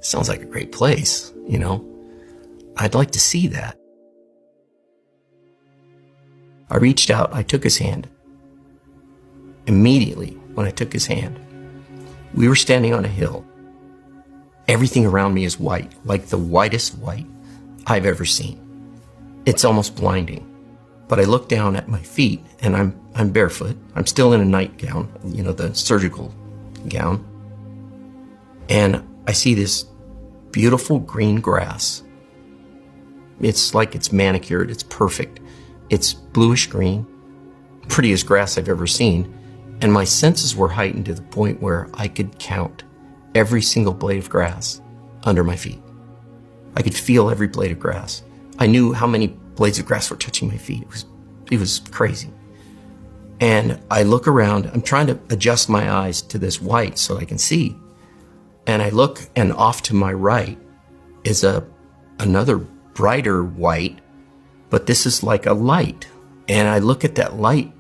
sounds like a great place, you know? I'd like to see that. I reached out, I took his hand. Immediately, when I took his hand, we were standing on a hill. Everything around me is white, like the whitest white I've ever seen. It's almost blinding. But I look down at my feet, and I'm barefoot. I'm still in a nightgown, you know, the surgical gown. And I see this beautiful green grass. It's like it's manicured, it's perfect. It's bluish green, prettiest grass I've ever seen. And my senses were heightened to the point where I could count every single blade of grass under my feet. I could feel every blade of grass. I knew how many blades of grass were touching my feet. It was crazy. And I look around, I'm trying to adjust my eyes to this white so I can see. And I look, and off to my right is another brighter white, but this is like a light. And I look at that light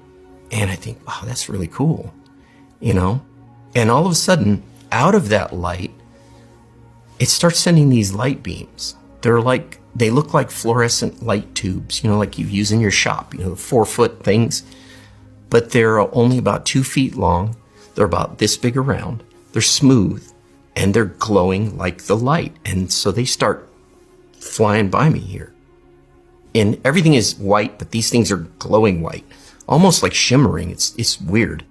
and I think, wow, that's really cool, you know? And all of a sudden, out of that light, it starts sending these light beams. They look like fluorescent light tubes, you know, like you use in your shop, you know, 4-foot things, but they're only about 2 feet long. They're about this big around. They're smooth and they're glowing like the light. And so they start flying by me here. And everything is white, but these things are glowing white, almost like shimmering. It's weird.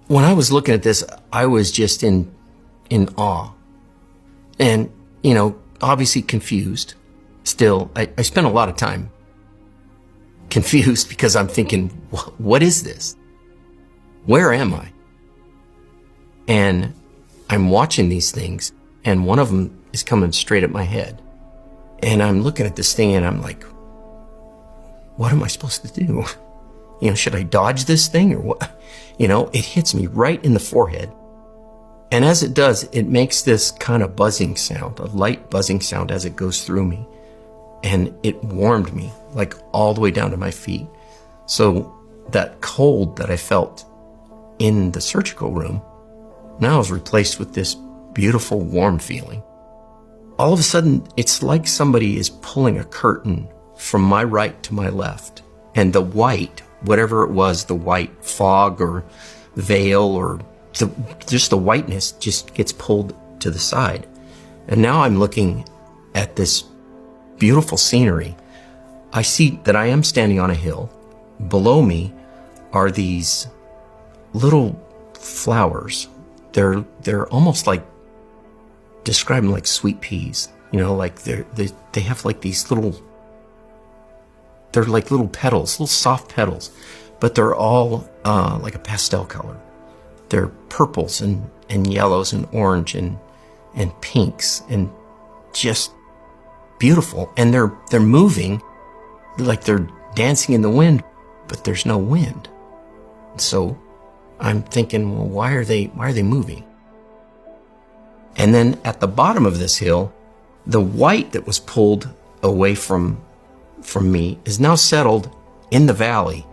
When I was looking at this, I was just in awe. And, you know, obviously confused. Still, I spent a lot of time confused because I'm thinking, what is this? Where am I? And I'm watching these things, and one of them is coming straight at my head. And I'm looking at this thing and I'm like, what am I supposed to do? You know, should I dodge this thing or what? You know, it hits me right in the forehead. And as it does, it makes this kind of buzzing sound, a light buzzing sound as it goes through me. And it warmed me like all the way down to my feet. So that cold that I felt in the surgical room now is replaced with this beautiful warm feeling. All of a sudden, it's like somebody is pulling a curtain from my right to my left. And the white, whatever it was, the white fog or veil or just the whiteness just gets pulled to the side. And now I'm looking at this beautiful scenery. I see that I am standing on a hill. Below me are these little flowers. They're almost like, describe them like sweet peas, you know, like they have like these they're like little petals, little soft petals, but they're all like a pastel color. They're purples and yellows and orange and pinks and just beautiful. And they're moving like they're dancing in the wind, but there's no wind. So I'm thinking, well, why are they moving? And then at the bottom of this hill, the white that was pulled away from me is now settled in the valley.